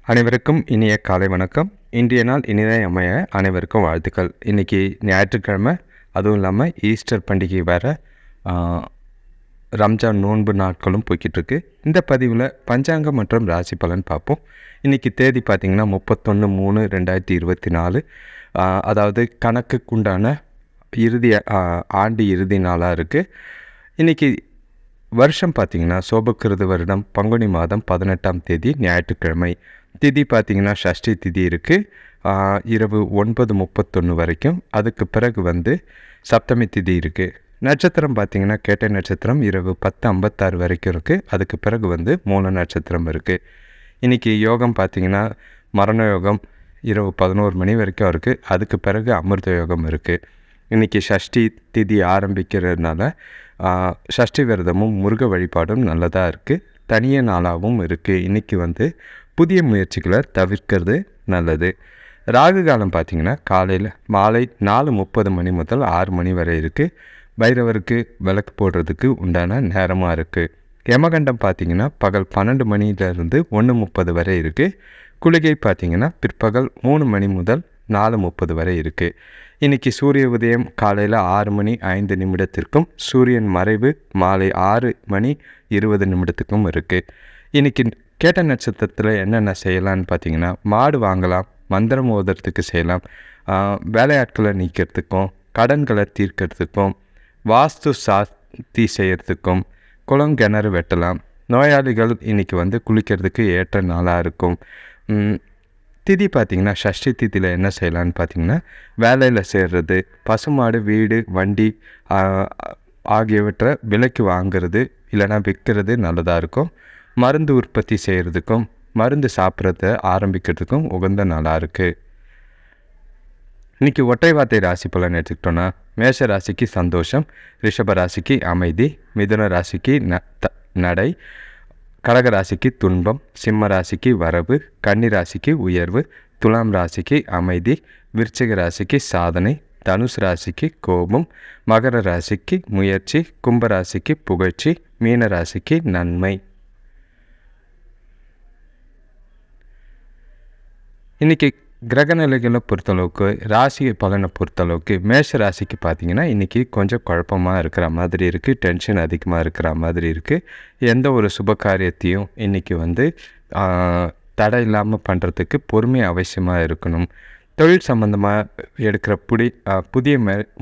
அனைவருக்கும் இனிய காலை வணக்கம். இன்றைய நாள் இனிதாய் அமைய அனைவருக்கும் வாழ்த்துக்கள். இன்றைக்கி ஞாயிற்றுக்கிழமை, அதுவும் இல்லாமல் ஈஸ்டர் பண்டிகை வேறு, ரம்ஜான் நோன்பு நாட்களும் போய்கிட்டுருக்கு. இந்த பதிவில் பஞ்சாங்கம் மற்றும் ராசி பலன் பார்ப்போம். இன்றைக்கி தேதி பார்த்திங்கன்னா 31/3/2024, அதாவது கணக்குக்குண்டான ஆண்டு இறுதி நாளாக இருக்குது. இன்றைக்கி வருஷம் பார்த்திங்கன்னா சோபக்கிருது வருடம் பங்குனி மாதம் 18ஆம் தேதி ஞாயிற்றுக்கிழமை. திதி பார்த்திங்கன்னா ஷஷ்டி திதி இருக்குது, இரவு 9:31 வரைக்கும். அதுக்கு பிறகு சப்தமி திதி இருக்குது. நட்சத்திரம் பார்த்திங்கன்னா கேட்டை நட்சத்திரம் இரவு 10:56 வரைக்கும் இருக்குது. அதுக்கு பிறகு மூல நட்சத்திரம் இருக்குது. இன்றைக்கி யோகம் பார்த்திங்கன்னா மரண யோகம் இரவு 11 மணி வரைக்கும் இருக்குது. அதுக்கு பிறகு அமிர்த யோகம் இருக்குது. இன்றைக்கி ஷஷ்டி திதி ஆரம்பிக்கிறதுனால ஷஷ்டி விரதமும் முருக வழிபாடும் நல்லதாக இருக்குது. தனிய நாளாகவும் இருக்குது. இன்றைக்கி புதிய முயற்சிகளை தவிர்க்கிறது நல்லது. ராகு காலம் பார்த்திங்கன்னா மாலை 4:30 மணி முதல் 6 மணி வரை இருக்குது. பைரவருக்கு விளக்கு போடுறதுக்கு உண்டான நேரமாக இருக்குது. யமகண்டம் பார்த்திங்கன்னா பகல் 12 மணியிலிருந்து 1:30 வரை இருக்குது. குளிகை பார்த்திங்கன்னா பிற்பகல் 3 மணி முதல் 4:30 வரை இருக்குது. இன்றைக்கி சூரிய உதயம் காலையில் 6:05 சூரியன் மறைவு மாலை 6:20 இருக்குது. இன்றைக்கி கேட்ட நட்சத்திரத்தில் என்னென்ன செய்யலான்னு பார்த்தீங்கன்னா, மாடு வாங்கலாம், மந்திரம் ஓதுறதுக்கு செய்யலாம், வேலையாட்களை நீக்கிறதுக்கும், கடன்களை தீர்க்கிறதுக்கும், வாஸ்து சாத்தி செய்கிறதுக்கும், குளம் கிணறு வெட்டலாம். நோயாளிகள் இன்றைக்கி குளிக்கிறதுக்கு ஏற்ற நாளாக இருக்கும். திதி பார்த்திங்கன்னா ஷஷ்டி திதியில் என்ன செய்யலான்னு பார்த்திங்கன்னா, வேலையில் சேர்றது, பசுமாடு, வீடு, வண்டி ஆகியவற்றை விலைக்கு வாங்கிறது இல்லைனா விற்கிறது நல்லதாக இருக்கும். மருந்து உற்பத்தி செய்கிறதுக்கும் மருந்து சாப்பிட்றத ஆரம்பிக்கிறதுக்கும் உகந்த நாளாக இருக்குது. இன்றைக்கி ஒற்றை வார்த்தை ராசி பலன் எடுத்துக்கிட்டோன்னா, மேஷ ராசிக்கு சந்தோஷம், ரிஷப ராசிக்கு அமைதி, மிதுன ராசிக்கு நடை, கடக ராசிக்கு துன்பம், சிம்ம ராசிக்கு வரவு, கன்னி ராசிக்கு உயர்வு, துலாம் ராசிக்கு அமைதி, விருச்சிக ராசிக்கு சாதனை, தனுசு ராசிக்கு கோபம், மகர ராசிக்கு முயற்சி, கும்ப ராசிக்கு புகழ்ச்சி, மீன ராசிக்கு நன்மை. இன்றைக்கி கிரகநிலைகளை பொறுத்தளவுக்கு, ராசி பலனை பொறுத்தளவுக்கு மேஷ ராசிக்கு பார்த்திங்கன்னா இன்றைக்கி கொஞ்சம் குழப்பமாக இருக்கிற மாதிரி இருக்குது. டென்ஷன் அதிகமாக இருக்கிற மாதிரி இருக்குது. எந்த ஒரு சுப காரியத்தையும் இன்றைக்கி தடை இல்லாமல் பண்ணுறதுக்கு பொறுமை அவசியமாக இருக்கணும். தொழில் சம்மந்தமாக எடுக்கிற புதிய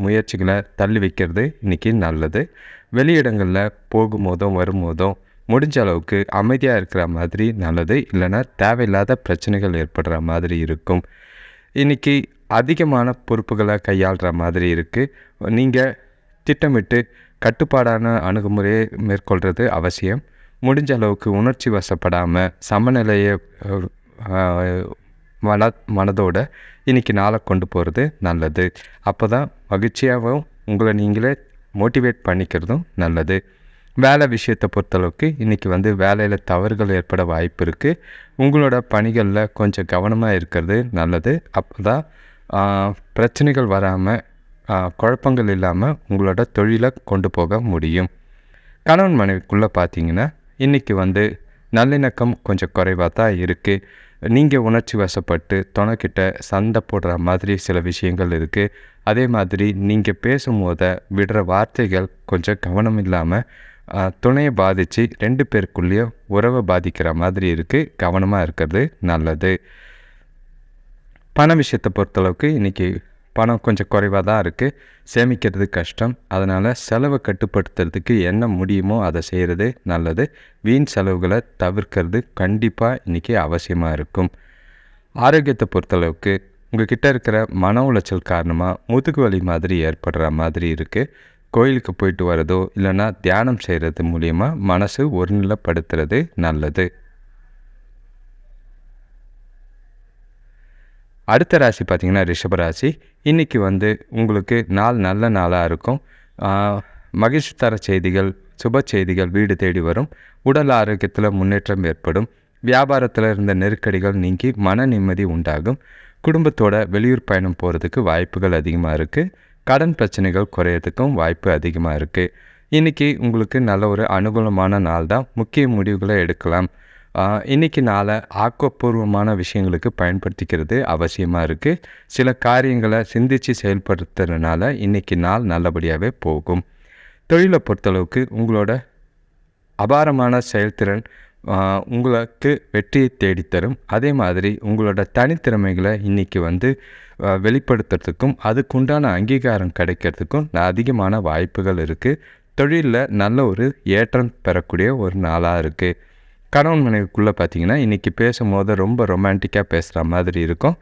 முயற்சிகளை தள்ளி வைக்கிறது இன்றைக்கி நல்லது. வெளியிடங்களில் போகும்போதும் வரும்போதும் முடிஞ்ச அளவுக்கு அமைதியாக இருக்கிற மாதிரி நல்லது. இல்லைனா தேவையில்லாத பிரச்சனைகள் ஏற்படுற மாதிரி இருக்கும். இன்றைக்கி அதிகமான பொறுப்புகளை கையாளுற மாதிரி இருக்குது. நீங்கள் திட்டமிட்டு கட்டுப்பாடான அணுகுமுறையை மேற்கொள்கிறது அவசியம். முடிஞ்ச அளவுக்கு உணர்ச்சி வசப்படாமல் சமநிலையை மனதோட இன்றைக்கி நாளை கொண்டு போகிறது நல்லது. அப்போ தான் மகிழ்ச்சியாகவும் உங்களை நீங்களே மோட்டிவேட் பண்ணிக்கிறதும் நல்லது. வேலை விஷயத்தை பொறுத்தளவுக்கு இன்றைக்கி வேலையில் தவறுகள் ஏற்பட வாய்ப்பு இருக்குது. உங்களோட பணிகளில் கொஞ்சம் கவனமாக இருக்கிறது நல்லது. அப்போ தான் பிரச்சனைகள் வராமல், குழப்பங்கள் இல்லாமல் உங்களோட தொழிலை கொண்டு போக முடியும். கணவன் மனைவிக்குள்ளே பார்த்திங்கன்னா இன்றைக்கி நல்லிணக்கம் கொஞ்சம் குறைவாக தான் இருக்குது. நீங்கள் உணர்ச்சி வசப்பட்டு துணைக்கிட்ட சண்டை போடுற மாதிரி சில விஷயங்கள் இருக்குது. அதே மாதிரி நீங்கள் பேசும்போது விடுற வார்த்தைகள் கொஞ்சம் கவனம் இல்லாமல் துணையை பாதித்து 2 பேருக்குள்ளேயும் உறவை பாதிக்கிற மாதிரி இருக்குது. கவனமாக இருக்கிறது நல்லது. பண விஷயத்தை பொறுத்தளவுக்கு இன்றைக்கி பணம் கொஞ்சம் குறைவாக தான் இருக்குது. சேமிக்கிறது கஷ்டம். அதனால் செலவை கட்டுப்படுத்துறதுக்கு என்ன முடியுமோ அதை செய்கிறது நல்லது. வீண் செலவுகளை தவிர்க்கிறது கண்டிப்பாக இன்றைக்கி அவசியமாக இருக்கும். ஆரோக்கியத்தை பொறுத்தளவுக்கு உங்கள் கிட்டே இருக்கிற மன உளைச்சல் காரணமாக முதுகு வலி மாதிரி ஏற்படுற மாதிரி இருக்குது. கோயிலுக்கு போயிட்டு வரதோ இல்லைன்னா தியானம் செய்கிறது மூலிமா மனசு ஒருநிலைப்படுத்துறது நல்லது. அடுத்த ராசி பார்த்திங்கன்னா ரிஷபராசி. இன்றைக்கி உங்களுக்கு நல்ல நாளாக இருக்கும். மகிழ்ச்சி தர செய்திகள், சுப செய்திகள் வீடு தேடி வரும். உடல் ஆரோக்கியத்தில் முன்னேற்றம் ஏற்படும். வியாபாரத்தில் இருந்த நெருக்கடிகள் நீங்கி மன நிம்மதி உண்டாகும். குடும்பத்தோட வெளியூர் பயணம் போகிறதுக்கு வாய்ப்புகள் அதிகமாக இருக்குது. கடன் பிரச்சனைகள் குறையிறதுக்கும் வாய்ப்பு அதிகமாக இருக்குது. இன்றைக்கி உங்களுக்கு நல்ல ஒரு அனுகூலமான நாள் தான். முக்கிய முடிவுகளை எடுக்கலாம். இன்றைக்கி நாளை ஆக்கப்பூர்வமான விஷயங்களுக்கு பயன்படுத்திக்கிறது அவசியமாக இருக்குது. சில காரியங்களை சிந்தித்து செயல்படுத்துறதுனால இன்றைக்கி நாள் நல்லபடியாகவே போகும். தொழிலை பொறுத்தளவுக்கு உங்களோட அபாரமான செயல்திறன் உங்களுக்கு வெற்றியை தேடித்தரும். அதே மாதிரி உங்களோட தனித்திறமைகளை இன்றைக்கி வெளிப்படுத்துறதுக்கும் அதுக்குண்டான அங்கீகாரம் கிடைக்கிறதுக்கும் அதிகமான வாய்ப்புகள் இருக்குது. தொழிலில் நல்ல ஒரு ஏற்றம் பெறக்கூடிய ஒரு நாளாக இருக்குது. கணவன் மனைவிக்குள்ளே பார்த்திங்கன்னா இன்றைக்கி பேசும்போது ரொம்ப ரொமான்டிக்காக பேசுகிற மாதிரி இருக்கும்.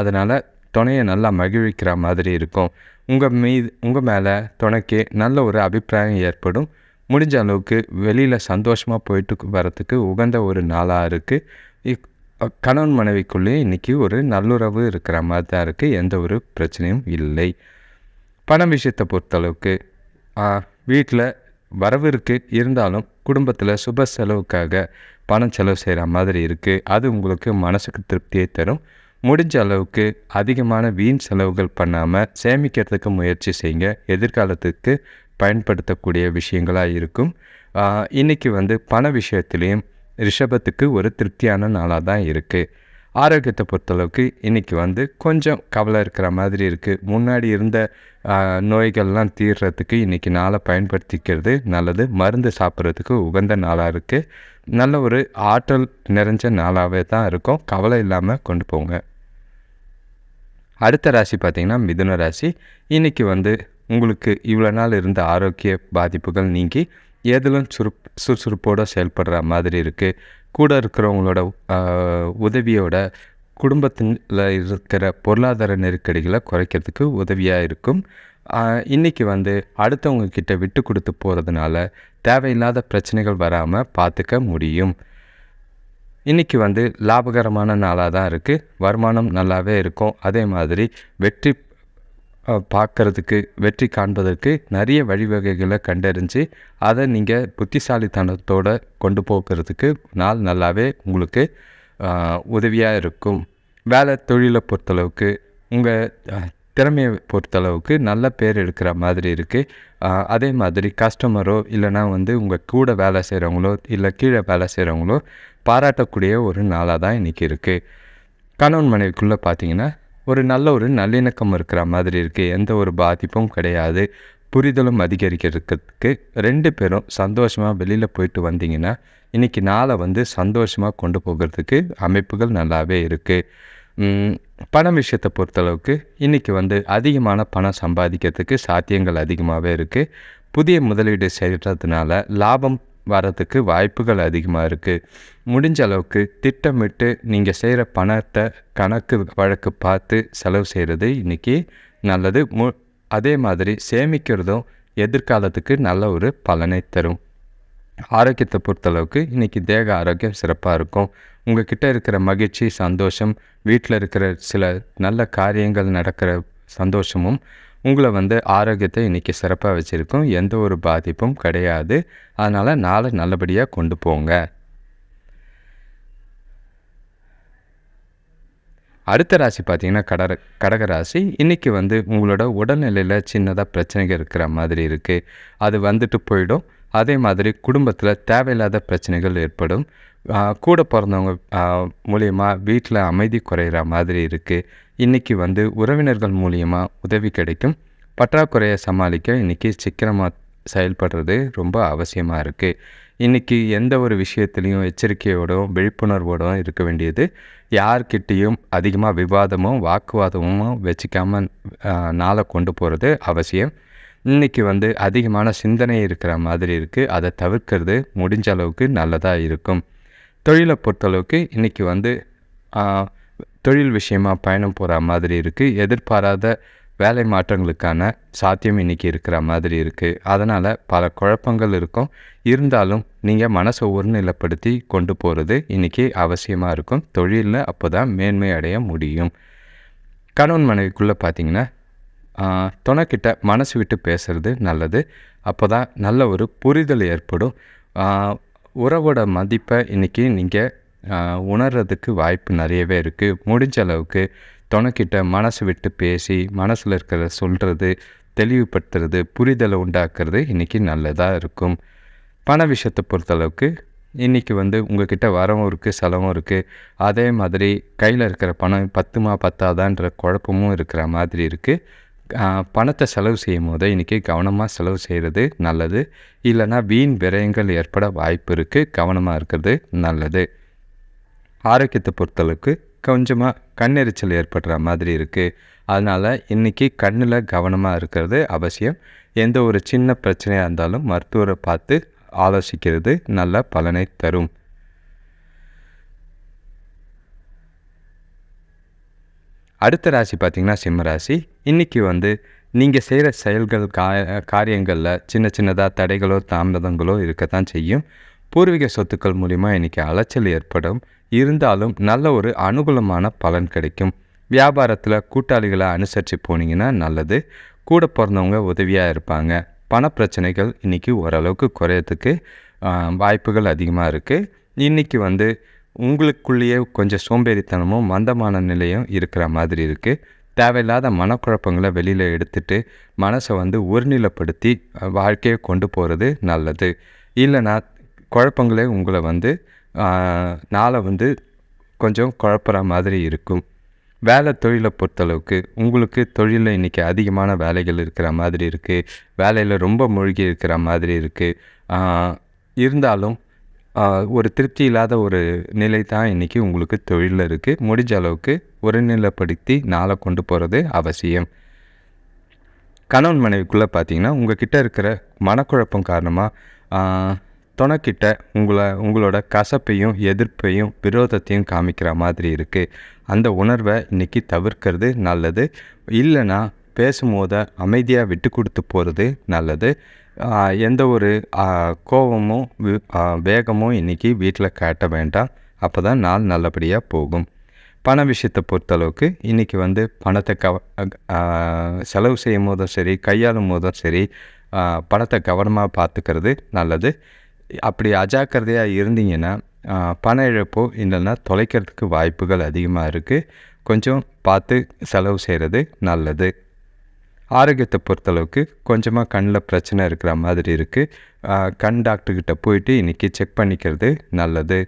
அதனால் துணையை நல்லா மகிழ்விக்கிற மாதிரி இருக்கும். உங்கள் மேலே துணைக்கு நல்ல ஒரு அபிப்பிராயம் ஏற்படும். முடிஞ்ச அளவுக்கு வெளியில் சந்தோஷமாக போயிட்டு வரத்துக்கு உகந்த ஒரு நாளாக இருக்குது. கணவன் மனைவிக்குள்ளேயே இன்றைக்கி ஒரு நல்லுறவு இருக்கிற மாதிரி தான் இருக்குது. எந்த ஒரு பிரச்சனையும் இல்லை. பண விஷயத்தை பொறுத்தளவுக்கு வீட்டில் வரவு இருக்குது, இருந்தாலும் குடும்பத்தில் சுப செலவுக்காக பணம் செலவு செய்கிற மாதிரி இருக்குது. அது உங்களுக்கு மனசுக்கு திருப்தியை தரும். முடிஞ்ச அளவுக்கு அதிகமான வீண் செலவுகள் பண்ணாமல் சேமிக்கிறதுக்கு முயற்சி செய்யுங்க. எதிர்காலத்துக்கு பயன்படுத்தக்கூடிய விஷயங்களாக இருக்கும். இன்றைக்கி பண விஷயத்துலேயும் ரிஷபத்துக்கு ஒரு திருப்தியான நாளாக தான் இருக்குது. ஆரோக்கியத்தை பொறுத்தளவுக்கு இன்றைக்கி கொஞ்சம் கவலை இருக்கிற மாதிரி இருக்குது. முன்னாடி இருந்த நோய்கள்லாம் தீர்றதுக்கு இன்றைக்கி நாளை பயன்படுத்திக்கிறது நல்லது. மருந்து சாப்பிட்றதுக்கு உகந்த நாளாக இருக்குது. நல்ல ஒரு ஆற்றல் நிறைஞ்ச நாளாகவே தான் இருக்கும். கவலை இல்லாமல் கொண்டு போங்க. அடுத்த ராசி பார்த்திங்கன்னா மிதுன ராசி. இன்றைக்கி உங்களுக்கு இவ்வளோ நாள் இருந்த ஆரோக்கிய பாதிப்புகள் நீங்கி எதிலும் சுறுசுறுப்போடு செயல்படுற மாதிரி இருக்குது. கூட இருக்கிறவங்களோட உதவியோட குடும்பத்தில் இருக்கிற பொருளாதார நெருக்கடிகளை குறைக்கிறதுக்கு உதவியாக இருக்கும். இன்றைக்கி அடுத்தவங்க கிட்ட விட்டு கொடுத்து போகிறதுனால தேவையில்லாத பிரச்சனைகள் வராமல் பார்த்துக்க முடியும். இன்றைக்கி லாபகரமான நாளாக தான் இருக்குது. வருமானம் நல்லாவே இருக்கும். அதே மாதிரி வெற்றி காண்பதற்கு நிறைய வழிவகைகளை கண்டறிஞ்சு அதை நீங்கள் புத்திசாலித்தனத்தோடு கொண்டு போகிறதுக்கு நாள் நல்லாவே உங்களுக்கு உதவியாக இருக்கும். வேலை தொழிலை பொறுத்தளவுக்கு உங்கள் திறமையை பொறுத்தளவுக்கு நல்ல பேர் எடுக்கிற மாதிரி இருக்குது. அதே மாதிரி கஸ்டமரோ இல்லைனா உங்கள் கூட வேலை செய்கிறவங்களோ இல்லை கீழே வேலை செய்கிறவங்களோ பாராட்டக்கூடிய ஒரு நாளாக தான் இன்றைக்கி இருக்குது. கணவன் மனைவிக்குள்ளே பார்த்திங்கன்னா ஒரு நல்லிணக்கம் இருக்கிற மாதிரி இருக்குது. எந்த ஒரு பாதிப்பும் கிடையாது. புரிதலும் அதிகரிக்கிறதுக்கு 2 பேரும் சந்தோஷமாக வெளியில் போயிட்டு வந்தீங்கன்னா இன்றைக்கி நாளை சந்தோஷமாக கொண்டு போகிறதுக்கு அமைப்புகள் நல்லாவே இருக்குது. பண விஷயத்தை பொறுத்தளவுக்கு இன்றைக்கி அதிகமான பணம் சம்பாதிக்கிறதுக்கு சாத்தியங்கள் அதிகமாகவே இருக்குது. புதிய முதலீடு செய்கிறதுனால லாபம் வரதுக்கு வாய்ப்புகள் அதிகமாக இருக்குது. முடிஞ்ச அளவுக்கு திட்டமிட்டு நீங்கள் செய்கிற பணத்தை கணக்கு வழக்கு பார்த்து செலவு செய்கிறது இன்றைக்கி நல்லது. அதே மாதிரி சேமிக்கிறதும் எதிர்காலத்துக்கு நல்ல ஒரு பலனை தரும். ஆரோக்கியத்தை பொறுத்தளவுக்கு இன்றைக்கி தேக ஆரோக்கியம் சிறப்பாக இருக்கும். உங்கள் கிட்டே இருக்கிற மகிழ்ச்சி, சந்தோஷம், வீட்டில் இருக்கிற சில நல்ல காரியங்கள் நடக்கிற சந்தோஷமும் உங்களை ஆரோக்கியத்தை இன்றைக்கி சிறப்பாக வச்சுருக்கும். எந்த ஒரு பாதிப்பும் கிடையாது. அதனால் நாளை நல்லபடியாக கொண்டு போங்க. அடுத்த ராசி பார்த்திங்கன்னா கடகராசி. இன்றைக்கி உங்களோட உடல்நிலையில் சின்னதாக பிரச்சனைகள் இருக்கிற மாதிரி இருக்குது. அது வந்துட்டு போயிடும். அதே மாதிரி குடும்பத்தில் தேவையில்லாத பிரச்சனைகள் ஏற்படும். கூட பிறந்தவங்க மூலியமாக வீட்டில் அமைதி குறையிற மாதிரி இருக்குது. இன்றைக்கி உறவினர்கள் மூலியமாக உதவி கிடைக்கும். பற்றாக்குறையை சமாளிக்க இன்றைக்கி சிக்கனமாக செயல்படுறது ரொம்ப அவசியமாக இருக்குது. இன்றைக்கி எந்த ஒரு விஷயத்துலையும் எச்சரிக்கையோடும் விழிப்புணர்வோடும் இருக்க வேண்டியது. யார்கிட்டையும் அதிகமாக விவாதமும் வாக்குவாதமும் வச்சுக்காமல் நாளை கொண்டு போகிறது அவசியம். இன்றைக்கி அதிகமான சிந்தனை இருக்கிற மாதிரி இருக்குது. அதை தவிர்க்கிறது முடிஞ்ச அளவுக்கு நல்லதாக இருக்கும். தொழிலை பொறுத்தளவுக்கு இன்றைக்கி தொழில் விஷயமாக பயணம் போகிற மாதிரி இருக்குது. எதிர்பாராத வேலை மாற்றங்களுக்கான சாத்தியம் இன்றைக்கி இருக்கிற மாதிரி இருக்குது. அதனால் பல குழப்பங்கள் இருக்கும். இருந்தாலும் நீங்கள் மனசை ஒருநிலைப்படுத்தி கொண்டு போகிறது இன்றைக்கி அவசியமாக இருக்கும். தொழிலில் அப்போ தான் மேன்மை அடைய முடியும். கணவன் மனைவிக்குள்ளே பார்த்திங்கன்னா துணைக்கிட்ட மனசு விட்டு பேசுகிறது நல்லது. அப்போ தான் நல்ல ஒரு புரிதல் ஏற்படும். உறவோட மதிப்பை இன்றைக்கி நீங்கள் உணர்றதுக்கு வாய்ப்பு நிறையவே இருக்குது. முடிஞ்ச அளவுக்கு துணைக்கிட்ட மனசு விட்டு பேசி மனசில் இருக்கிறத சொல்கிறது, தெளிவுபடுத்துறது, புரிதலை உண்டாக்குறது இன்றைக்கி நல்லதாக இருக்கும். பண விஷயத்தை பொறுத்தளவுக்கு இன்றைக்கி வந்து உங்கள்கிட்ட வரவும் இருக்குது, செலவும் இருக்குது. அதே மாதிரி கையில் இருக்கிற பணம் பத்துமா பத்தாதான்ற குழப்பமும் இருக்கிற மாதிரி இருக்குது. பணத்தை செலவு செய்யும் போது இன்றைக்கி கவனமாக செலவு செய்கிறது நல்லது. இல்லைன்னா வீண் விரயங்கள் ஏற்பட வாய்ப்பு இருக்குது. கவனமாக இருக்கிறது நல்லது. ஆரோக்கியத்தை பொறுத்தளவுக்கு கொஞ்சமாக கண்ணெரிச்சல் ஏற்படுற மாதிரி இருக்குது. அதனால் இன்றைக்கி கண்ணில் கவனமாக இருக்கிறது அவசியம். எந்த ஒரு சின்ன பிரச்சனையாக இருந்தாலும் மருத்துவரை பார்த்து ஆலோசிக்கிறது நல்ல பலனை தரும். அடுத்த ராசி பார்த்திங்கன்னா சிம்ம ராசி. இன்றைக்கி வந்து நீங்கள் செய்கிற செயல்கள் காரியங்களில் சின்ன சின்னதாக தடைகளோ தாமதங்களோ இருக்கத்தான் செய்யும். பூர்வீக சொத்துக்கள் மூலிமா இன்றைக்கி அலைச்சல் ஏற்படும். இருந்தாலும் நல்ல ஒரு அனுகூலமான பலன் கிடைக்கும். வியாபாரத்தில் கூட்டாளிகளை அனுசரித்து போனீங்கன்னா நல்லது. கூட பிறந்தவங்க உதவியாக இருப்பாங்க. பணப்பிரச்சனைகள் இன்றைக்கி ஓரளவுக்கு குறையறதுக்கு வாய்ப்புகள் அதிகமாக இருக்குது. இன்றைக்கி வந்து உங்களுக்குள்ளேயே கொஞ்சம் சோம்பேறித்தனமும் மந்தமான நிலையும் இருக்கிற மாதிரி இருக்குது. தேவையில்லாத மனக்குழப்பங்களை வெளியில் எடுத்துகிட்டு மனசை வந்து ஒருநிலைப்படுத்தி வாழ்க்கையை கொண்டு போகிறது நல்லது. இல்லைனா குழப்பங்களே உங்களை வந்து நாளை வந்து கொஞ்சம் குழப்புற மாதிரி இருக்கும். வேலை தொழிலை பொறுத்தளவுக்கு உங்களுக்கு தொழிலில் இன்றைக்கி அதிகமான வேலைகள் இருக்கிற மாதிரி இருக்குது. வேலையில் ரொம்ப மூழ்கி இருக்கிற மாதிரி இருக்குது. இருந்தாலும் ஒரு திருப்தி இல்லாத ஒரு நிலை தான் இன்றைக்கி உங்களுக்கு தொழிலில் இருக்குது. முடிஞ்ச அளவுக்கு ஒருநிலைப்படுத்தி நாளை கொண்டு போகிறது அவசியம். கணவன் மனைவிக்குள்ளே பார்த்தீங்கன்னா உங்கள்கிட்ட இருக்கிற மனக்குழப்பம் காரணமாக துணைக்கிட்ட உங்களோட கசப்பையும் எதிர்ப்பையும் விரோதத்தையும் காமிக்கிற மாதிரி இருக்குது. அந்த உணர்வை இன்றைக்கி தவிர்க்கிறது நல்லது. இல்லைன்னா பேசும்போது அமைதியாக விட்டு கொடுத்து போகிறது நல்லது. எந்த ஒரு கோபமும் வேகமும் இன்றைக்கி வீட்டில் காட்ட வேண்டாம். அப்போ தான் நாள் நல்லபடியாக போகும். பண விஷயத்தை பொறுத்தளவுக்கு இன்றைக்கி வந்து பணத்தை செலவு செய்யும் போதும் சரி, கையாளும் போதும் சரி, பணத்தை கவனமாக பார்த்துக்கிறது நல்லது. அப்படி அஜாக்கிரதையாக இருந்தீங்கன்னா பண இழப்போ இல்லைன்னா தொலைக்கிறதுக்கு வாய்ப்புகள் அதிகமாக இருக்குது. கொஞ்சம் பார்த்து செலவு செய்கிறது நல்லது. ஆரோக்கியத்தை பொறுத்தளவுக்கு கொஞ்சமாக கண்ணில் பிரச்சனை இருக்கிற மாதிரி இருக்குது. கண் டாக்டர்கிட்ட போயிட்டு இன்றைக்கி செக் பண்ணிக்கிறது நல்லது.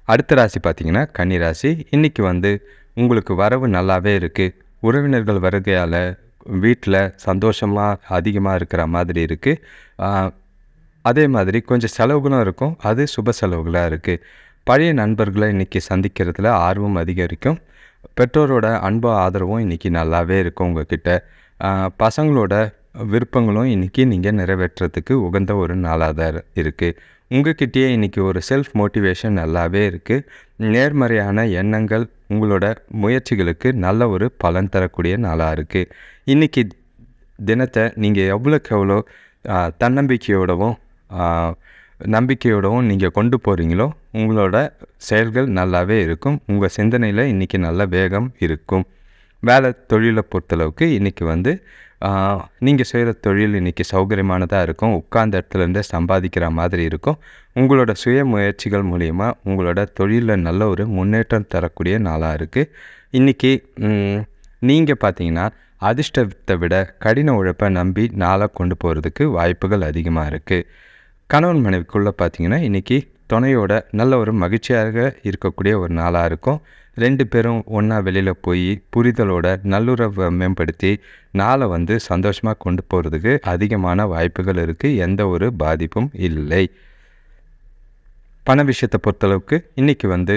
அடுத்த ராசி பார்த்திங்கன்னா கன்னி ராசி. இன்றைக்கி வந்து உங்களுக்கு வரவு நல்லாவே இருக்குது. உறவினர்கள் வருகையால் வீட்டில் சந்தோஷமாக அதிகமாக இருக்கிற மாதிரி இருக்குது. அதே மாதிரி கொஞ்சம் செலவுகளும் இருக்கும். அது சுப செலவுகளாக இருக்குது. பழைய நண்பர்களை இன்றைக்கி சந்திக்கிறதுல ஆர்வம் அதிகரிக்கும். பெற்றோரோட அன்பு ஆதரவும் இன்றைக்கி நல்லாவே இருக்கும். உங்கள்கிட்ட பசங்களோட விருப்பங்களும் இன்றைக்கி நீங்கள் நிறைவேற்றுறதுக்கு உகந்த ஒரு நாளாக தான் இருக்குது. உங்கள்கிட்டயே இன்றைக்கி ஒரு செல்ஃப் மோட்டிவேஷன் நல்லாவே இருக்குது. நேர்மறையான எண்ணங்கள் உங்களோட முயற்சிகளுக்கு நல்ல ஒரு பலன் தரக்கூடிய நாளாக இருக்குது. இன்றைக்கி தினத்தை நீங்கள் எவ்வளோக்கு எவ்வளோ தன்னம்பிக்கையோடவும் நம்பிக்கையோடவும் நீங்கள் கொண்டு போகிறீங்களோ உங்களோட செயல்கள் நல்லாவே இருக்கும். உங்கள் சிந்தனையில் இன்றைக்கி நல்ல வேகம் இருக்கும். வேலை தொழிலை பொறுத்தளவுக்கு இன்றைக்கி வந்து நீங்கள் செய்கிற தொழில் இன்றைக்கி சௌகரியமானதாக இருக்கும். உட்கார்ந்த இடத்துலேருந்தே சம்பாதிக்கிற மாதிரி இருக்கும். உங்களோட சுய முயற்சிகள் மூலிமா உங்களோட தொழிலில் நல்ல ஒரு முன்னேற்றம் தரக்கூடிய நாளாக இருக்குது. இன்றைக்கி நீங்கள் பார்த்தீங்கன்னா அதிர்ஷ்டத்தை விட கடின உழைப்பை நம்பி நாளை கொண்டு போகிறதுக்கு வாய்ப்புகள் அதிகமாக இருக்குது. கணவன் மனைவிக்குள்ளே பார்த்தீங்கன்னா இன்றைக்கி துணையோட நல்ல ஒரு மகிழ்ச்சியாக இருக்கக்கூடிய ஒரு நாளாக இருக்கும். 2 பேரும் ஒன்றா வெளியில் போய் புரிதலோட நல்லுறவை மேம்படுத்தி நாளை வந்து சந்தோஷமாக கொண்டு போகிறதுக்கு அதிகமான வாய்ப்புகள் இருக்குது. எந்த ஒரு பாதிப்பும் இல்லை. பண விஷயத்தை பொறுத்தளவுக்கு இன்றைக்கி வந்து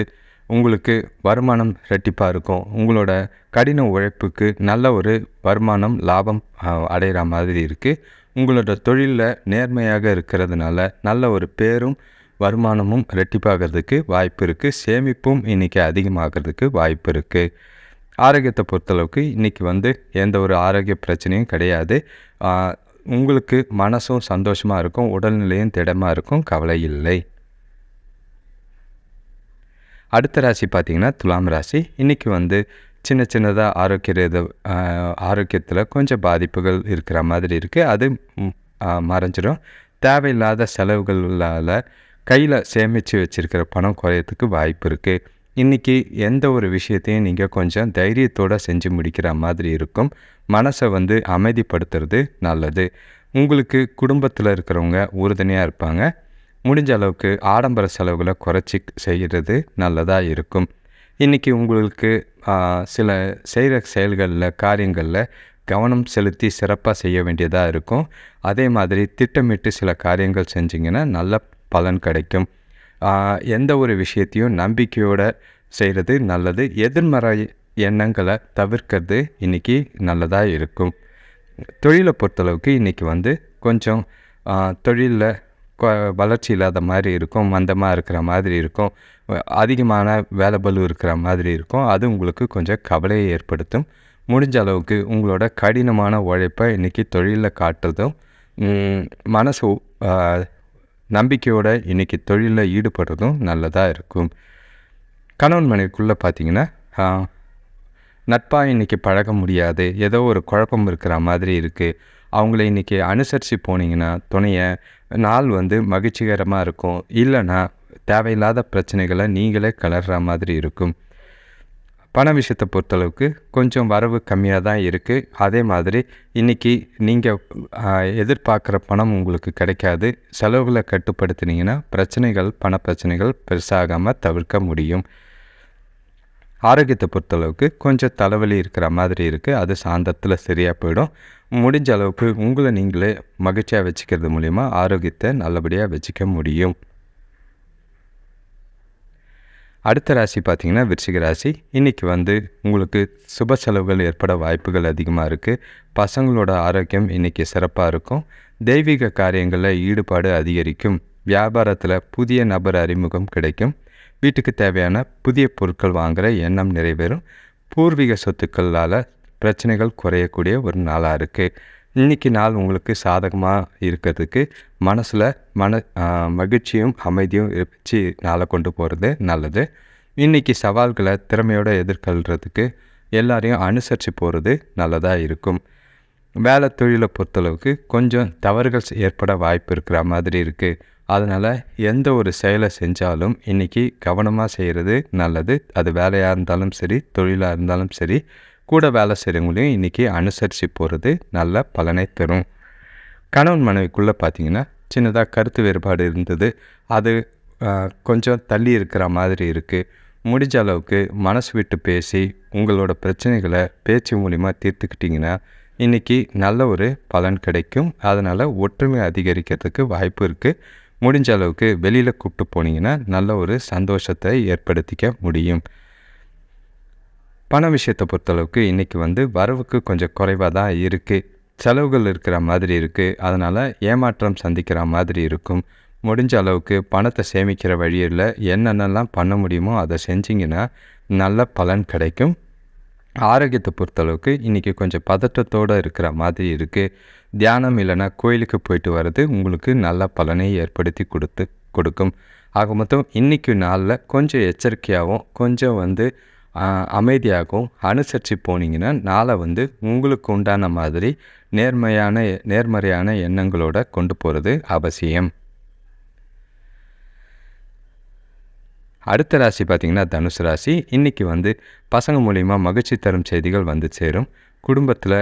உங்களுக்கு வருமானம் ரெட்டிப்பாக இருக்கும். உங்களோட கடின உழைப்புக்கு நல்ல ஒரு வருமானம் லாபம் அடைகிற மாதிரி இருக்குது. உங்களோட தொழிலில் நேர்மையாக இருக்கிறதுனால நல்ல ஒரு பேரும் வருமானமும் ரெட்டிப்பாகிறதுக்கு வாய்ப்பு இருக்குது. சேமிப்பும் இன்றைக்கி அதிகமாகிறதுக்கு வாய்ப்பு இருக்குது. ஆரோக்கியத்தை பொறுத்தளவுக்கு இன்றைக்கி வந்து எந்த ஒரு ஆரோக்கிய பிரச்சனையும் கிடையாது. உங்களுக்கு மனசும் சந்தோஷமாக இருக்கும். உடல்நிலையும் திடமாக இருக்கும். கவலை இல்லை. அடுத்த ராசி பார்த்திங்கன்னா துலாம் ராசி. இன்றைக்கி வந்து சின்ன சின்னதாக ஆரோக்கியத்தில் கொஞ்சம் பாதிப்புகள் இருக்கிற மாதிரி இருக்குது. அது மறைஞ்சிடும். தேவையில்லாத செலவுகளால் கையில் சேமித்து வச்சுருக்கிற பணம் குறையறதுக்கு வாய்ப்பு இருக்குது. இன்றைக்கி எந்த ஒரு விஷயத்தையும் நீங்கள் கொஞ்சம் தைரியத்தோடு செஞ்சு முடிக்கிற மாதிரி இருக்கும். மனசை வந்து அமைதிப்படுத்துறது நல்லது. உங்களுக்கு குடும்பத்தில் இருக்கிறவங்க உறுதுணையாக இருப்பாங்க. முடிஞ்ச அளவுக்கு ஆடம்பர செலவுகளை குறைச்சி செய்கிறது நல்லதாக இருக்கும். இன்றைக்கி உங்களுக்கு சில செய்கிற செயல்களில் காரியங்களில் கவனம் செலுத்தி சிறப்பாக செய்ய வேண்டியதாக இருக்கும். அதே மாதிரி திட்டமிட்டு சில காரியங்கள் செஞ்சிங்கன்னா நல்ல பலன் கிடைக்கும். எந்த ஒரு விஷயத்தையும் நம்பிக்கையோடு செய்கிறது நல்லது. எதிர்மறை எண்ணங்களை தவிர்க்கிறது இன்றைக்கி நல்லதாக இருக்கும். தொழிலை பொறுத்தளவுக்கு இன்றைக்கி கொஞ்சம் தொழிலில் வளர்ச்சி இல்லாத மாதிரி இருக்கும், மந்தமாக இருக்கிற மாதிரி இருக்கும், அதிகமான வேலை பளு இருக்கிற மாதிரி இருக்கும். அது உங்களுக்கு கொஞ்சம் கவலையை ஏற்படுத்தும். முடிஞ்ச அளவுக்கு உங்களோட கடினமான உழைப்பை இன்றைக்கி தொழிலில் காட்டுறதும், மனசு நம்பிக்கையோடு இன்றைக்கி தொழிலில் ஈடுபடுறதும் நல்லதாக இருக்கும். கணவன் மனைவிக்குள்ளே பார்த்திங்கன்னா நட்பாக இன்றைக்கி பழக முடியாது, ஏதோ ஒரு குழப்பம் இருக்கிற மாதிரி இருக்குது. அவங்கள இன்றைக்கி அனுசரித்து போனீங்கன்னா துணையை நாள் மகிழ்ச்சிகரமாக இருக்கும். இல்லைன்னா தேவையில்லாத பிரச்சனைகளை நீங்களே கலர்ற மாதிரி இருக்கும். பண விஷயத்தை பொறுத்தளவுக்கு கொஞ்சம் வரவு கம்மியாக தான் இருக்குது. அதே மாதிரி இன்றைக்கி நீங்கள் எதிர்பார்க்குற பணம் உங்களுக்கு கிடைக்காது. செலவுகளை கட்டுப்படுத்தினீங்கன்னா பண பிரச்சனைகள் பெருசாகாமல் தவிர்க்க முடியும். ஆரோக்கியத்தை பொறுத்தளவுக்கு கொஞ்சம் தலைவலி இருக்கிற மாதிரி இருக்குது. அது சாந்தத்தில் சரியாக போயிடும். முடிஞ்ச அளவுக்கு உங்களை நீங்களே மகிழ்ச்சியாக வச்சுக்கிறது மூலிமா ஆரோக்கியத்தை நல்லபடியாக வச்சுக்க முடியும். அடுத்த ராசி பார்த்திங்கன்னா விருச்சிக ராசி. இன்றைக்கி உங்களுக்கு சுப செலவுகள் ஏற்பட வாய்ப்புகள் அதிகமாக இருக்குது. பசங்களோட ஆரோக்கியம் இன்றைக்கி சிறப்பாக இருக்கும். தெய்வீக காரியங்களில் ஈடுபாடு அதிகரிக்கும். வியாபாரத்தில் புதிய நபர் அறிமுகம் கிடைக்கும். வீட்டுக்கு தேவையான புதிய பொருட்கள் வாங்குகிற எண்ணம் நிறைவேறும். பூர்வீக சொத்துக்களால் பிரச்சனைகள் குறையக்கூடிய ஒரு நாளாக இருக்குது. இன்றைக்கி நாள் உங்களுக்கு சாதகமாக இருக்கிறதுக்கு மனசில் மகிழ்ச்சியும் அமைதியும் வச்சு நாளை கொண்டு போகிறது நல்லது. இன்றைக்கி சவால்களை திறமையோடு எதிர்கொள்கிறதுக்கு எல்லாரையும் அனுசரித்து போகிறது நல்லதாக இருக்கும். வேலை தொழிலை பொறுத்தளவுக்கு கொஞ்சம் தவறுகள் ஏற்பட வாய்ப்பு இருக்கிற மாதிரி இருக்குது. அதனால் எந்த ஒரு செயலை செஞ்சாலும் இன்றைக்கி கவனமாக செய்கிறது நல்லது. அது வேலையாக இருந்தாலும் சரி, தொழிலாக இருந்தாலும் சரி, கூட வேலை செய்கிறவங்களையும் இன்றைக்கி அனுசரித்து போகிறது நல்ல பலனை தரும். கணவன் மனைவிக்குள்ளே பார்த்திங்கன்னா சின்னதாக கருத்து வேறுபாடு இருந்தது. அது கொஞ்சம் தள்ளி இருக்கிற மாதிரி இருக்குது. முடிஞ்ச அளவுக்கு மனசு விட்டு பேசி உங்களோட பிரச்சனைகளை பேச்சு மூலிமா தீர்த்துக்கிட்டிங்கன்னா இன்றைக்கி நல்ல ஒரு பலன் கிடைக்கும். அதனால் ஒற்றுமை அதிகரிக்கிறதுக்கு வாய்ப்பு இருக்குது. முடிஞ்ச அளவுக்கு வெளியில் கூப்பிட்டு போனீங்கன்னா நல்ல ஒரு சந்தோஷத்தை ஏற்படுத்திக்க முடியும். பண விஷயத்தை பொறுத்தளவுக்கு இன்றைக்கி வரவுக்கு கொஞ்சம் குறைவாக தான் இருக்குது. செலவுகள் இருக்கிற மாதிரி இருக்குது. அதனால் ஏமாற்றம் சந்திக்கிற மாதிரி இருக்கும். முடிஞ்ச அளவுக்கு பணத்தை சேமிக்கிற வழியில் என்னென்னலாம் பண்ண முடியுமோ அதை செஞ்சிங்கன்னா நல்ல பலன் கிடைக்கும். ஆரோக்கியத்தை பொறுத்தளவுக்கு இன்றைக்கி கொஞ்சம் பதற்றத்தோடு இருக்கிற மாதிரி இருக்குது. தியானம் இல்லைன்னா கோயிலுக்கு போயிட்டு வர்றது உங்களுக்கு நல்ல பலனை ஏற்படுத்தி கொடுக்கும். ஆக மொத்தம் இன்றைக்கி நாளில் கொஞ்சம் எச்சரிக்கையாகவும் கொஞ்சம் அமைதியாகவும் அனுசரித்து போனீங்கன்னா நாளை உங்களுக்கு உண்டான மாதிரி நேர்மறையான எண்ணங்களோட கொண்டு போகிறது அவசியம். அடுத்த ராசி பார்த்திங்கன்னா தனுசு ராசி. இன்றைக்கி பசங்க மூலிமா மகிழ்ச்சி தரும் செய்திகள் சேரும். குடும்பத்தில்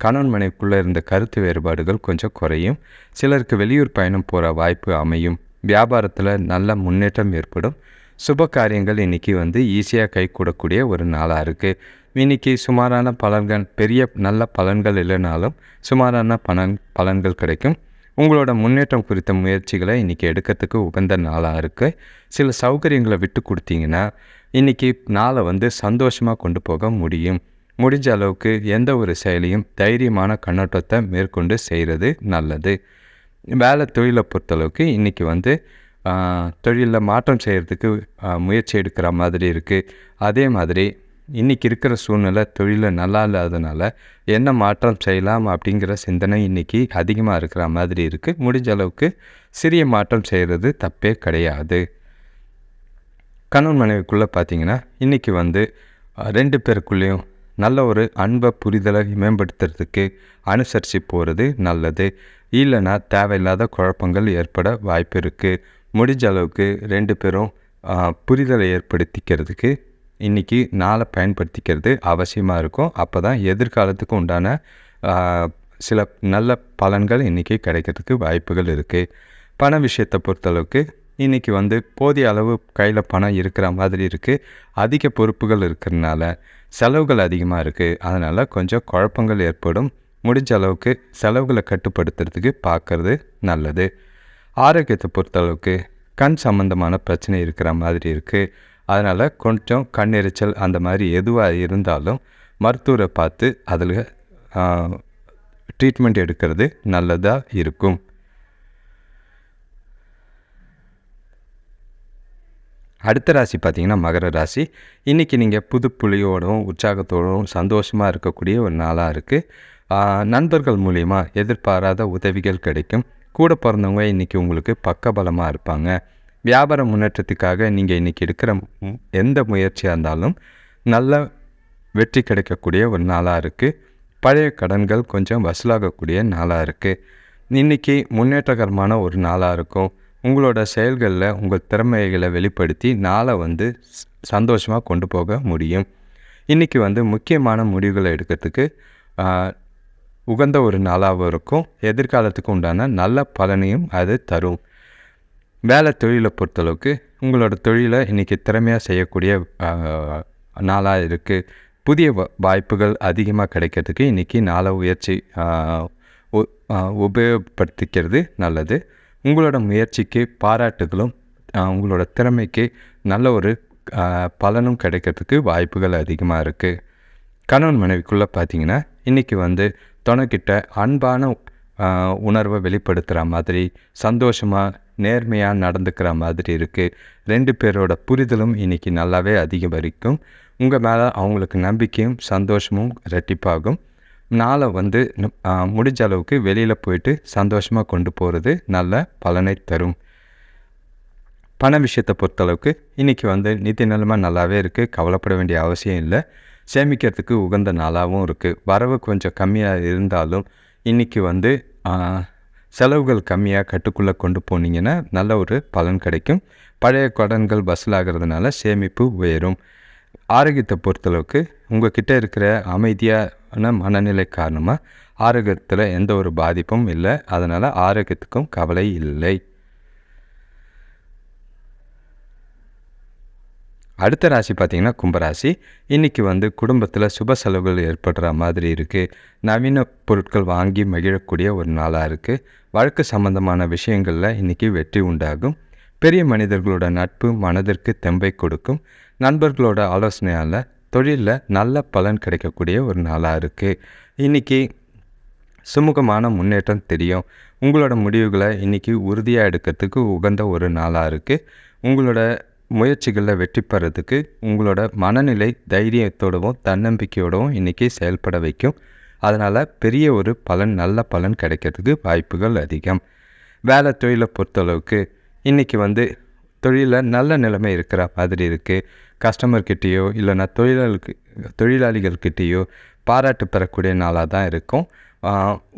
கணவன் மனைவிக்குள்ளே இருந்த கருத்து வேறுபாடுகள் கொஞ்சம் குறையும். சிலருக்கு வெளியூர் பயணம் போகிற வாய்ப்பு அமையும். வியாபாரத்தில் நல்ல முன்னேற்றம் ஏற்படும். சுப காரியங்கள் இன்றைக்கி ஈஸியாக கைகூடக்கூடிய ஒரு நாளாக இருக்குது. இன்றைக்கி சுமாரான பலன்கள், பெரிய நல்ல பலன்கள் இல்லைனாலும் சுமாரான பலன்கள் கிடைக்கும். உங்களோட முன்னேற்றம் குறித்த முயற்சிகளை இன்றைக்கி எடுக்கிறதுக்கு உகந்த நாளாக இருக்குது. சில சௌகரியங்களை விட்டு கொடுத்தீங்கன்னா இன்றைக்கி நாளை சந்தோஷமாக கொண்டு போக முடியும். முடிஞ்ச அளவுக்கு எந்த ஒரு செயலையும் தைரியமான கண்ணோட்டத்தை மேற்கொண்டு செய்கிறது நல்லது. வேலை தொழிலை பொறுத்தளவுக்கு இன்றைக்கி தொழிலில் மாற்றம் செய்கிறதுக்கு முயற்சி எடுக்கிற மாதிரி இருக்குது. அதே மாதிரி இன்றைக்கி இருக்கிற சூழ்நிலை தொழிலில் நல்லா இல்லாததுனால என்ன மாற்றம் செய்யலாம் அப்படிங்கிற சிந்தனை இன்றைக்கி அதிகமாக இருக்கிற மாதிரி இருக்குது. முடிஞ்ச அளவுக்கு சிறிய மாற்றம் செய்கிறது தப்பே கிடையாது. கணவன் மனைவிக்குள்ளே பார்த்திங்கன்னா இன்றைக்கி 2 பேருக்குள்ளேயும் நல்ல ஒரு அன்பை புரிதலை மேம்படுத்துறதுக்கு அனுசரித்து போகிறது நல்லது. இல்லைன்னா தேவையில்லாத குழப்பங்கள் ஏற்பட வாய்ப்பு இருக்குது. முடிஞ்ச அளவுக்கு 2 பேரும் புரிதலை ஏற்படுத்திக்கிறதுக்கு இன்றைக்கி நாளை பயன்படுத்திக்கிறது அவசியமாக இருக்கும். அப்போ தான் எதிர்காலத்துக்கு உண்டான சில நல்ல பலன்கள் இன்றைக்கி கிடைக்கிறதுக்கு வாய்ப்புகள் இருக்குது. பண விஷயத்தை பொறுத்தளவுக்கு இன்றைக்கி வந்து போதிய அளவு கையில் பணம் இருக்கிற மாதிரி இருக்குது. அதிக பொறுப்புகள் இருக்கிறதுனால செலவுகள் அதிகமாக இருக்குது. அதனால் கொஞ்சம் குழப்பங்கள் ஏற்படும். முடிஞ்ச அளவுக்கு செலவுகளை கட்டுப்படுத்துறதுக்கு பார்க்குறது நல்லது. ஆரோக்கியத்தை பொறுத்தளவுக்கு கண் சம்பந்தமான பிரச்சனை இருக்கிற மாதிரி இருக்குது. அதனால் கொஞ்சம் கண்ணெரிச்சல் அந்த மாதிரி எதுவாக இருந்தாலும் மருத்துவரை பார்த்து அதில் ட்ரீட்மெண்ட் எடுக்கிறது நல்லதாக இருக்கும். அடுத்த ராசி பார்த்திங்கன்னா மகர ராசி. இன்றைக்கி நீங்கள் புது புலியோடவும் உற்சாகத்தோடவும் சந்தோஷமாக இருக்கக்கூடிய ஒரு நாளாக இருக்குது. நண்பர்கள் மூலிமா எதிர்பாராத உதவிகள் கிடைக்கும். கூட பிறந்தவங்க இன்றைக்கி உங்களுக்கு பக்கபலமாக இருப்பாங்க. வியாபார முன்னேற்றத்துக்காக நீங்கள் இன்றைக்கி எடுக்கிற எந்த முயற்சியாக இருந்தாலும் நல்ல வெற்றி கிடைக்கக்கூடிய ஒரு நாளாக இருக்குது. பழைய கடன்கள் கொஞ்சம் வசூலாகக்கூடிய நாளாக இருக்குது. இன்றைக்கி முன்னேற்றகரமான ஒரு நாளாக இருக்கும். உங்களோட செயல்களில் உங்கள் திறமைகளை வெளிப்படுத்தி நாளை வந்து சந்தோஷமாக கொண்டு போக முடியும். இன்றைக்கி வந்து முக்கியமான முடிவுகளை எடுக்கிறதுக்கு உகந்த ஒரு நாளாகவும் இருக்கும். எதிர்காலத்துக்கு உண்டான நல்ல பலனையும் அது தரும். வேலை தொழிலை பொறுத்தளவுக்கு உங்களோட தொழிலை இன்றைக்கி திறமையாக செய்யக்கூடிய நாளாக இருக்குது. புதிய வாய்ப்புகள் அதிகமாக கிடைக்கிறதுக்கு இன்றைக்கி நாளை முயற்சி உபயோகப்படுத்திக்கிறது நல்லது. உங்களோட முயற்சிக்கு பாராட்டுகளும் உங்களோட திறமைக்கு நல்ல ஒரு பலனும் கிடைக்கிறதுக்கு வாய்ப்புகள் அதிகமாக இருக்குது. கணவன் மனைவிக்குள்ளே பார்த்திங்கன்னா இன்றைக்கி வந்து துணைக்கிட்ட அன்பான உணர்வை வெளிப்படுத்துகிற மாதிரி சந்தோஷமாக நேர்மையாக நடந்துக்கிற மாதிரி இருக்குது. 2 பேரோட புரிதலும் இன்றைக்கி நல்லாவே அதிகரிக்கும். உங்கள் மேலே அவங்களுக்கு நம்பிக்கையும் சந்தோஷமும் ரெட்டிப்பாகும். நாளை வந்து முடிஞ்ச அளவுக்கு வெளியில் போயிட்டு சந்தோஷமாக கொண்டு போகிறது நல்ல பலனை தரும். பண விஷயத்தை பொறுத்தளவுக்கு இன்றைக்கி வந்து நிதி நிலைமை நல்லாவே இருக்குது. கவலைப்பட வேண்டிய அவசியம் இல்லை. சேமிக்கிறதுக்கு உகந்த நாளாகவும் இருக்குது. வரவு கொஞ்சம் கம்மியாக இருந்தாலும் இன்றைக்கி வந்து செலவுகள் கம்மியாக கட்டுக்குள்ளே கொண்டு போனீங்கன்னா நல்ல ஒரு பலன் கிடைக்கும். பழைய கடன்கள் வசூலாகிறதுனால சேமிப்பு உயரும். ஆரோக்கியத்தை பொறுத்தளவுக்கு உங்கள் கிட்டே இருக்கிற அமைதியான மனநிலை காரணமாக ஆரோக்கியத்தில் எந்த ஒரு பாதிப்பும் இல்லை. அதனால் ஆரோக்கியத்துக்கும் கவலை இல்லை. அடுத்த ராசி பார்த்திங்கன்னா கும்பராசி. இன்றைக்கி வந்து குடும்பத்தில் சுப செலவுகள் ஏற்படுற மாதிரி இருக்குது. நவீன பொருட்கள் வாங்கி மகிழக்கூடிய ஒரு நாளாக இருக்குது. வழக்கு சம்பந்தமான விஷயங்களில் இன்றைக்கி வெற்றி உண்டாகும். பெரிய மனிதர்களோட நட்பு மனதிற்கு தெம்பை கொடுக்கும். நண்பர்களோட ஆலோசனையால் தொழிலில் நல்ல பலன் கிடைக்கக்கூடிய ஒரு நாளாக இருக்குது. இன்றைக்கி சுமூகமான முன்னேற்றம் தெரியும். உங்களோட முடிவுகளை இன்றைக்கி உறுதியாக எடுக்கிறதுக்கு உகந்த ஒரு நாளாக இருக்குது. உங்களோட முயற்சிகளில் வெற்றி பெறதுக்கு உங்களோட மனநிலை தைரியத்தோடவும் தன்னம்பிக்கையோடவும் இன்றைக்கி செயல்பட வைக்கும். அதனால் பெரிய ஒரு நல்ல பலன் கிடைக்கிறதுக்கு வாய்ப்புகள் அதிகம். வேலை தொழிலை பொறுத்தளவுக்கு இன்றைக்கி வந்து தொழிலில் நல்ல நிலைமை இருக்கிற மாதிரி இருக்குது. கஸ்டமர்கிட்டேயோ இல்லைனா தொழிலாளிகள்கிட்டேயோ பாராட்டு பெறக்கூடிய நாளாக தான் இருக்கும்.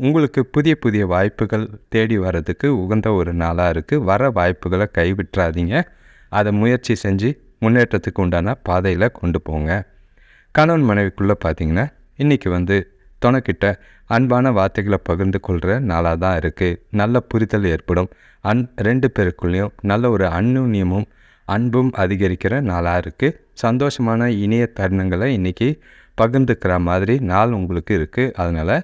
உங்களுக்கு புதிய புதிய வாய்ப்புகள் தேடி வர்றதுக்கு உகந்த ஒரு நாளாக இருக்குது. வர வாய்ப்புகளை கைவிட்டுறாதீங்க. அதை முயற்சி செஞ்சு முன்னேற்றத்துக்கு உண்டான பாதையில் கொண்டு போங்க. கணவன் மனைவிக்குள்ளே பார்த்திங்கன்னா இன்றைக்கி வந்து துணைக்கிட்ட அன்பான வார்த்தைகளை பகிர்ந்து கொள்கிற நாளாக தான் இருக்குது. நல்ல புரிதல் ஏற்படும். 2 பேருக்குள்ளேயும் நல்ல ஒரு அந்யோன்யமும் அன்பும் அதிகரிக்கிற நாளாக இருக்குது. சந்தோஷமான இனிய தருணங்களை இன்றைக்கி பகிர்ந்துக்கிற மாதிரி நாள் உங்களுக்கு இருக்குது. அதனால்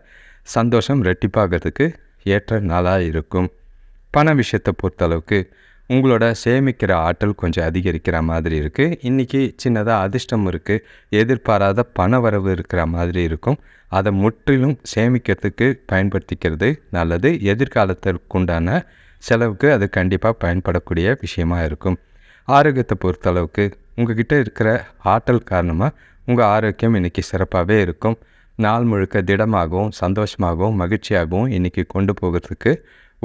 சந்தோஷம் ரெட்டிப்பாகிறதுக்கு ஏற்ற நாளாக இருக்கும். பண விஷயத்தை பொறுத்தளவுக்கு உங்களோட சேமிக்கிற ஆற்றல் கொஞ்சம் அதிகரிக்கிற மாதிரி இருக்குது. இன்றைக்கி சின்னதாக அதிர்ஷ்டம் இருக்குது. எதிர்பாராத பண வரவு இருக்கிற மாதிரி இருக்கும். அதை முற்றிலும் சேமிக்கிறதுக்கு பயன்படுத்திக்கிறது நல்லது. எதிர்காலத்திற்குண்டான செலவுக்கு அது கண்டிப்பாக பயன்படக்கூடிய விஷயமாக இருக்கும். ஆரோக்கியத்தை பொறுத்தளவுக்கு உங்கள்கிட்ட இருக்கிற ஆற்றல் காரணமாக உங்கள் ஆரோக்கியம் இன்றைக்கி சிறப்பாகவே இருக்கும். நாள் முழுக்க திடமாகவும் சந்தோஷமாகவும் மகிழ்ச்சியாகவும் இன்றைக்கி கொண்டு போகிறதுக்கு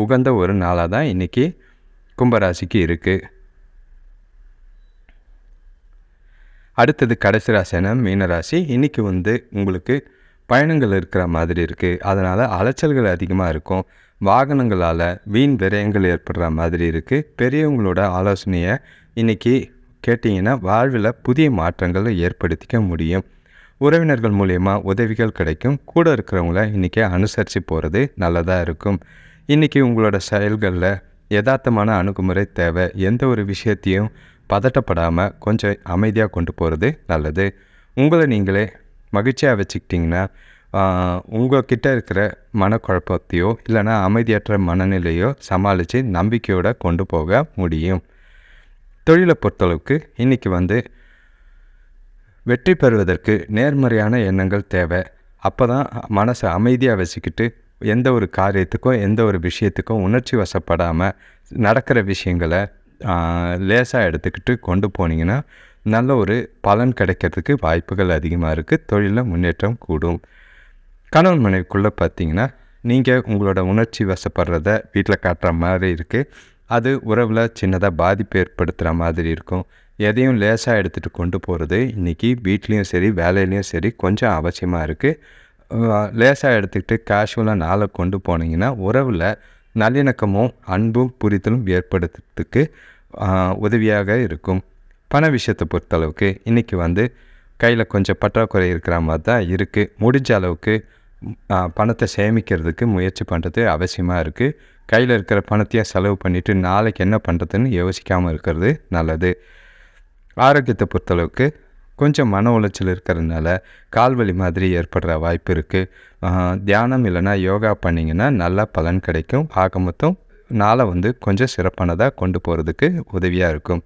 உகந்த ஒரு நாளாக தான் இன்றைக்கி கும்பராசிக்கு இருக்குது. அடுத்தது கடைசி ராசியான மீனராசி. இன்றைக்கி வந்து உங்களுக்கு பயணங்கள் இருக்கிற மாதிரி இருக்குது. அதனால் அலைச்சல்கள் அதிகமாக இருக்கும். வாகனங்களால் வீண் விரயங்கள் ஏற்படுற மாதிரி இருக்குது. பெரியவங்களோட ஆலோசனையை இன்றைக்கி கேட்டிங்கன்னா வாழ்வில் புதிய மாற்றங்களை ஏற்படுத்திக்க முடியும். உறவினர்கள் மூலயமா உதவிகள் கிடைக்கும். கூட இருக்கிறவங்கள இன்றைக்கி அனுசரித்து போகிறது நல்லதாக இருக்கும். இன்றைக்கி உங்களோட செயல்களில் யதார்த்தமான அணுகுமுறை தேவை. எந்த ஒரு விஷயத்தையும் பதட்டப்படாமல் கொஞ்சம் அமைதியாக கொண்டு போகிறது நல்லது. உங்களை நீங்களே மகிழ்ச்சியாக வச்சுக்கிட்டிங்கன்னா உங்கள்கிட்ட இருக்கிற மனக்குழப்பத்தையோ இல்லைனா அமைதியற்ற மனநிலையோ சமாளித்து நம்பிக்கையோடு கொண்டு போக முடியும். தொழிலை பொறுத்தளவுக்கு இன்றைக்கி வெற்றி பெறுவதற்கு நேர்மறையான எண்ணங்கள் தேவை. அப்போ தான் மனசை அமைதியாக வச்சுக்கிட்டு எந்த ஒரு காரியத்துக்கும் எந்த ஒரு விஷயத்துக்கும் உணர்ச்சி வசப்படாமல் நடக்கிற விஷயங்களை லேசாக எடுத்துக்கிட்டு கொண்டு போனீங்கன்னா நல்ல ஒரு பலன் கிடைக்கிறதுக்கு வாய்ப்புகள் அதிகமாக இருக்குது. தொழிலில் முன்னேற்றம் கூடும். கணவன் மனைவிக்குள்ளே பார்த்தீங்கன்னா நீங்கள் உங்களோட உணர்ச்சி வசப்படுறத வீட்டில் காட்டுற மாதிரி இருக்குது. அது உறவில் சின்னதாக பாதிப்பு ஏற்படுத்துகிற மாதிரி இருக்கும். எதையும் லேசாக எடுத்துகிட்டு கொண்டு போகிறது இன்றைக்கி வீட்லேயும் சரி வேலையிலையும் சரி கொஞ்சம் அவசியமாக இருக்குது. லேசாக எடுத்துக்கிட்டு கேஷுவலாக நாளை கொண்டு போனீங்கன்னா உறவில் நல்லிணக்கமும் அன்பும் புரிதலும் ஏற்படுத்துறதுக்கு உதவியாக இருக்கும். பண விஷயத்தை பொறுத்தளவுக்கு இன்றைக்கி கையில் கொஞ்சம் பற்றாக்குறை இருக்கிற மாதிரி தான் இருக்குது. முடிஞ்ச அளவுக்கு பணத்தை சேமிக்கிறதுக்கு முயற்சி பண்ணுறது அவசியமாக இருக்குது. கையில் இருக்கிற பணத்தையும் செலவு பண்ணிவிட்டு நாளைக்கு என்ன பண்ணுறதுன்னு யோசிக்காமல் இருக்கிறது நல்லது. ஆரோக்கியத்தை பொறுத்தளவுக்கு கொஞ்சம் மன உளைச்சல் இருக்கிறதுனால கால்வலி மாதிரி ஏற்படுற வாய்ப்பு இருக்குது. தியானம் இல்லைனா யோகா பண்ணிங்கன்னா நல்ல பலன் கிடைக்கும். ஆக மொத்தம் நாளை கொஞ்சம் சிறப்பானதாக கொண்டு போகிறதுக்கு உதவியாக இருக்கும்.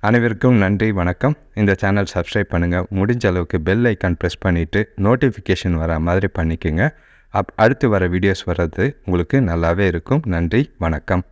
அனைவருக்கும் நன்றி, வணக்கம். இந்த சேனல் சப்ஸ்கிரைப் பண்ணுங்கள். முடிஞ்ச அளவுக்கு பெல் ஐக்கான் ப்ரெஸ் பண்ணிவிட்டு நோட்டிஃபிகேஷன் வர மாதிரி பண்ணிக்கோங்க. அடுத்து வர வீடியோஸ் வர்றது உங்களுக்கு நல்லாவே இருக்கும். நன்றி, வணக்கம்.